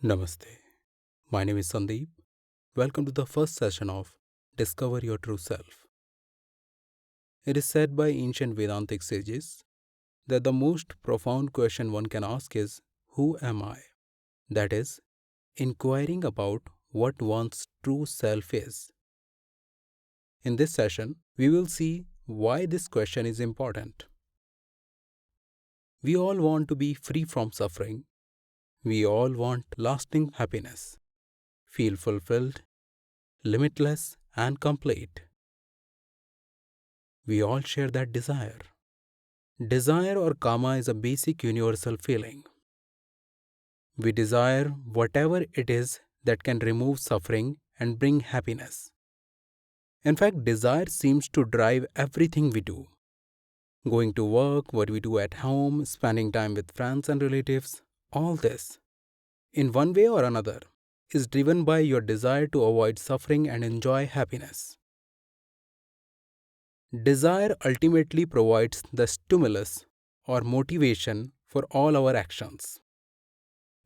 Namaste. My name is Sandeep. Welcome to the first session of Discover Your True Self. It is said by ancient Vedantic sages that the most profound question one can ask is, who am I? That is, inquiring about what one's true self is. In this session, we will see why this question is important. We all want to be free from suffering. We all want lasting happiness, feel fulfilled, limitless, and complete. We all share that desire. Desire or karma is a basic universal feeling. We desire whatever it is that can remove suffering and bring happiness. In fact, desire seems to drive everything we do. Going to work, what we do at home, spending time with friends and relatives, all this, in one way or another, is driven by your desire to avoid suffering and enjoy happiness. Desire ultimately provides the stimulus or motivation for all our actions.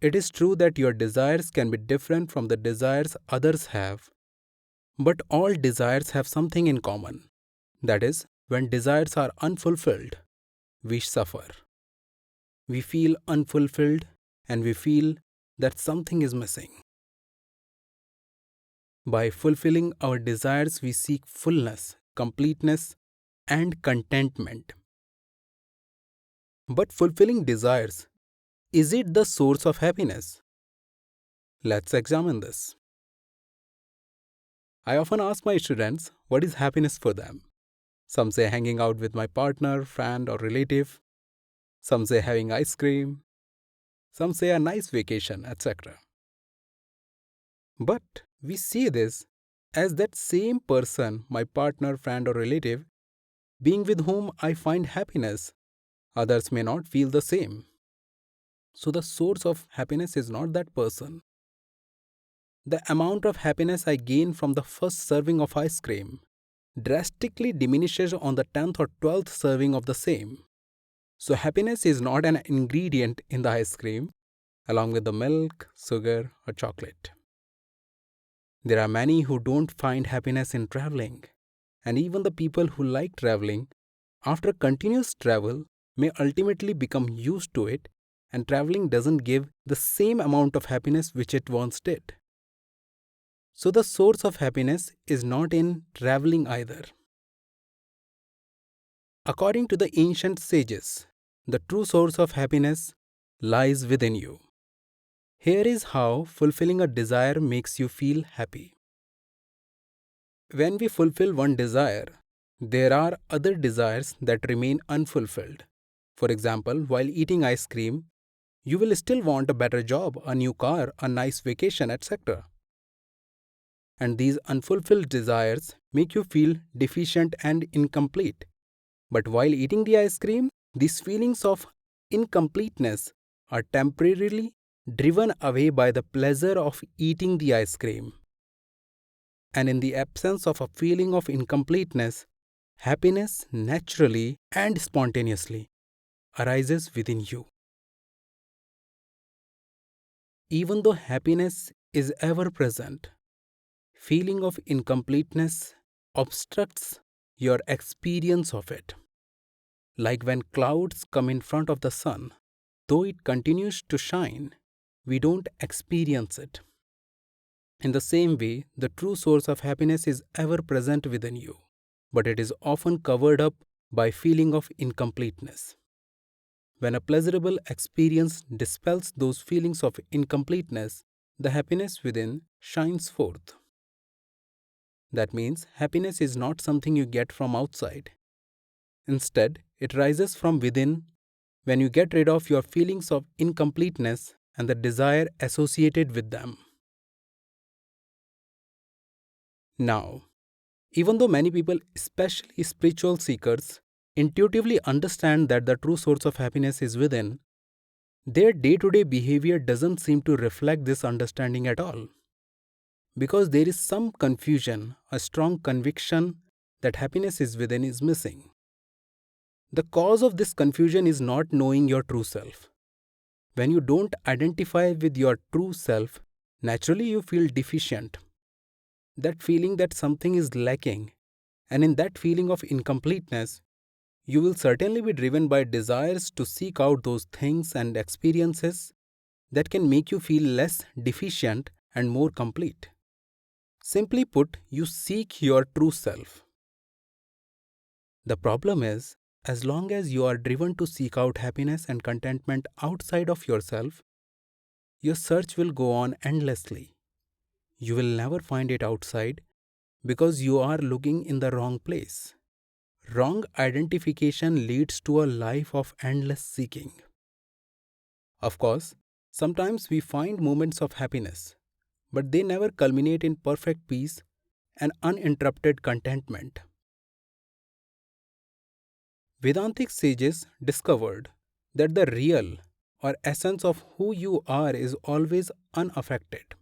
It is true that your desires can be different from the desires others have, but all desires have something in common. That is, when desires are unfulfilled, we suffer. We feel unfulfilled and we feel that something is missing. By fulfilling our desires, we seek fullness, completeness, and contentment. But fulfilling desires, is it the source of happiness? Let's examine this. I often ask my students what is happiness for them. Some say hanging out with my partner, friend, or relative. Some say having ice cream. Some say a nice vacation, etc. But we see this as that same person, my partner, friend, or relative, being with whom I find happiness. Others may not feel the same. So the source of happiness is not that person. The amount of happiness I gain from the first serving of ice cream drastically diminishes on the 10th or 12th serving of the same. So happiness is not an ingredient in the ice cream along with the milk, sugar, or chocolate. There are many who don't find happiness in traveling, and even the people who like traveling, after continuous travel, may ultimately become used to it, and traveling doesn't give the same amount of happiness which it once did. So the source of happiness is not in traveling either. According to the ancient sages, the true source of happiness lies within you. Here is how fulfilling a desire makes you feel happy. When we fulfill one desire, there are other desires that remain unfulfilled. For example, while eating ice cream, you will still want a better job, a new car, a nice vacation, etc. And these unfulfilled desires make you feel deficient and incomplete. But while eating the ice cream, these feelings of incompleteness are temporarily driven away by the pleasure of eating the ice cream. And in the absence of a feeling of incompleteness, happiness naturally and spontaneously arises within you. Even though happiness is ever present, feeling of incompleteness obstructs your experience of it. Like when clouds come in front of the sun, though it continues to shine, we don't experience it. In the same way, the true source of happiness is ever present within you, but it is often covered up by feeling of incompleteness. When a pleasurable experience dispels those feelings of incompleteness, the happiness within shines forth. That means happiness is not something you get from outside. Instead, it rises from within when you get rid of your feelings of incompleteness and the desire associated with them. Now, even though many people, especially spiritual seekers, intuitively understand that the true source of happiness is within, their day-to-day behavior doesn't seem to reflect this understanding at all. Because there is some confusion, a strong conviction that happiness is within is missing. The cause of this confusion is not knowing your true self. When you don't identify with your true self, naturally you feel deficient. That feeling that something is lacking, and in that feeling of incompleteness, you will certainly be driven by desires to seek out those things and experiences that can make you feel less deficient and more complete. Simply put, you seek your true self. The problem is, as long as you are driven to seek out happiness and contentment outside of yourself, your search will go on endlessly. You will never find it outside because you are looking in the wrong place. Wrong identification leads to a life of endless seeking. Of course, sometimes we find moments of happiness, but they never culminate in perfect peace and uninterrupted contentment. Vedantic sages discovered that the real or essence of who you are is always unaffected.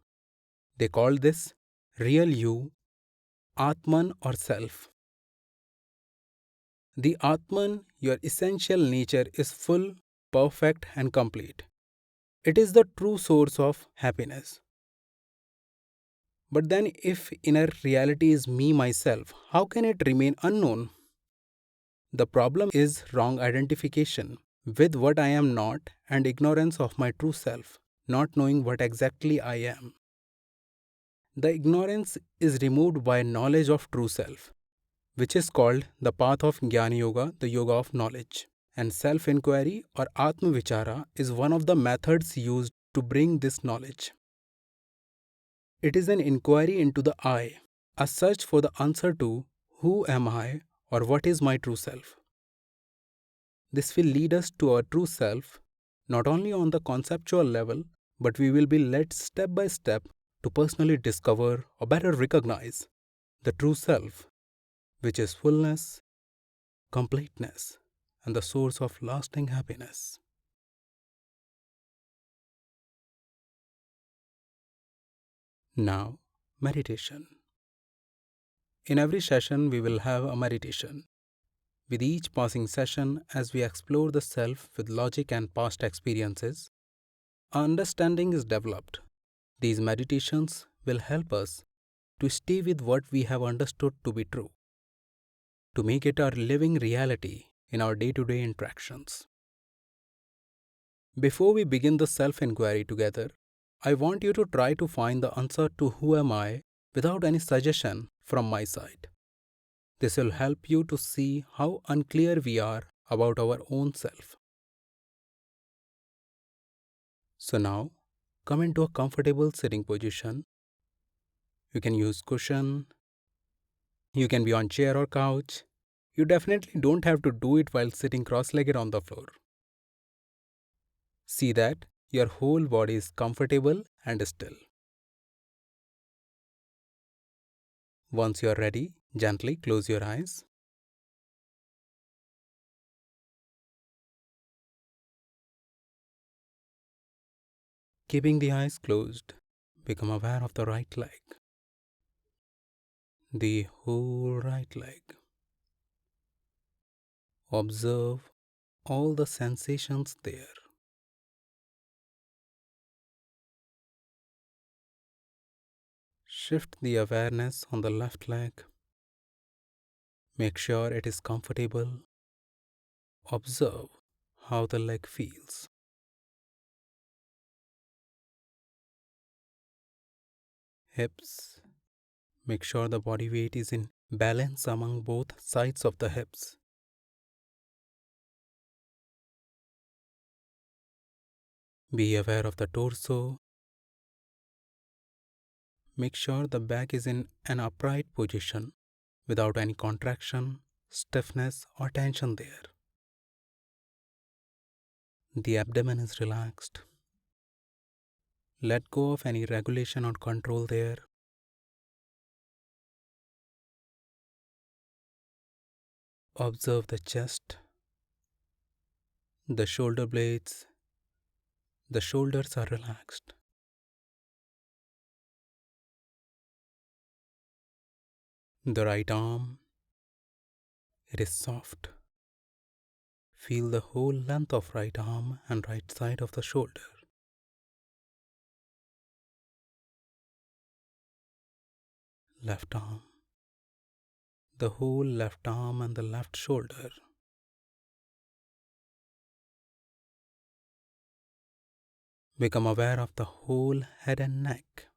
They call this real you, Atman or self. The Atman, your essential nature, is full, perfect, and complete. It is the true source of happiness. But then, if inner reality is me myself, how can it remain unknown? The problem is wrong identification with what I am not and ignorance of my true self, not knowing what exactly I am. The ignorance is removed by knowledge of true self, which is called the path of Jnana Yoga, the yoga of knowledge. And self inquiry or Atma Vichara is one of the methods used to bring this knowledge. It is an inquiry into the I, a search for the answer to who am I or what is my true self. This will lead us to our true self, not only on the conceptual level, but we will be led step by step to personally discover or better recognize the true self, which is fullness, completeness, and the source of lasting happiness. Now, meditation. In every session, we will have a meditation. With each passing session, as we explore the self with logic and past experiences, our understanding is developed. These meditations will help us to stay with what we have understood to be true, to make it our living reality in our day-to-day interactions. Before we begin the self-inquiry together, I want you to try to find the answer to who am I without any suggestion from my side. This will help you to see how unclear we are about our own self. So now, come into a comfortable sitting position. You can use cushion, you can be on chair or couch. You definitely don't have to do it while sitting cross-legged on the floor. See that your whole body is comfortable and still. Once you are ready, gently close your eyes. Keeping the eyes closed, become aware of the right leg, the whole right leg. Observe all the sensations there. Shift the awareness on the left leg. Make sure it is comfortable. Observe how the leg feels. Hips. Make sure the body weight is in balance among both sides of the hips. Be aware of the torso. Make sure the back is in an upright position without any contraction, stiffness, or tension there. The abdomen is relaxed. Let go of any regulation or control there. Observe the chest, the shoulder blades. The shoulders are relaxed. The right arm, it is soft. Feel the whole length of right arm and right side of the shoulder. Left arm. The whole left arm and the left shoulder. Become aware of the whole head and neck.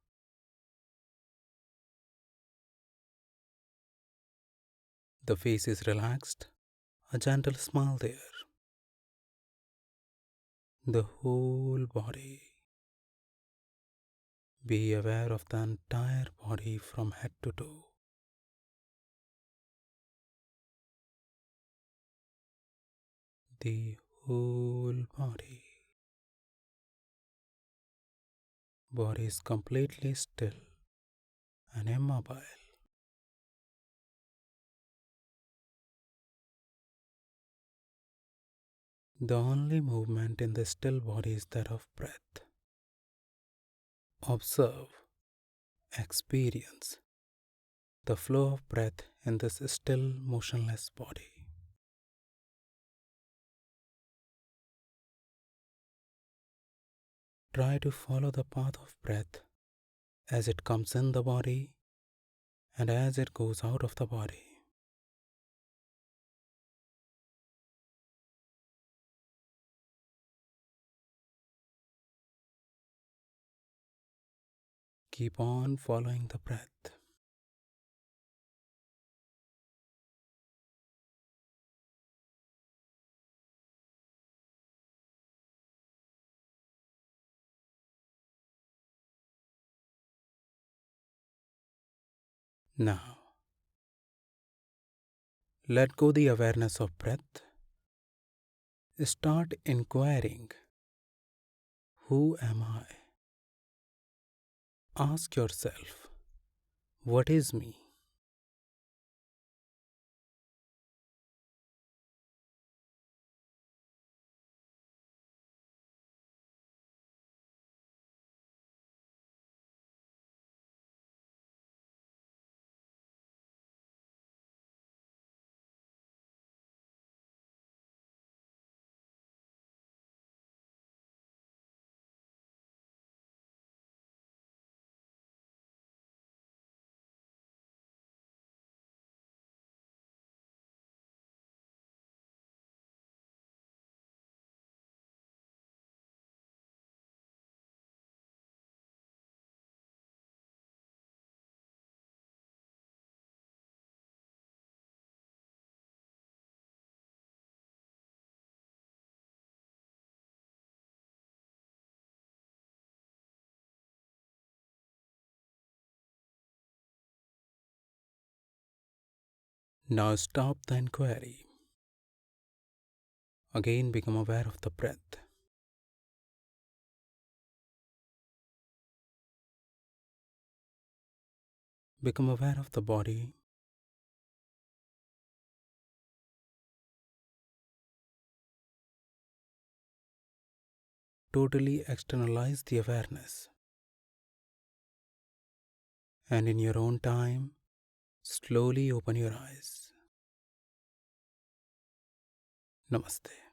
The face is relaxed, a gentle smile there. The whole body. Be aware of the entire body from head to toe. The whole body. Body is completely still and immobile. The only movement in the still body is that of breath. Observe, experience the flow of breath in this still, motionless body. Try to follow the path of breath as it comes in the body and as it goes out of the body. Keep on following the breath. Now, let go the awareness of breath. Start inquiring, who am I? Ask yourself, what is me? Now stop the inquiry. Again become aware of the breath. Become aware of the body. Totally externalize the awareness. And in your own time, slowly open your eyes. Namaste.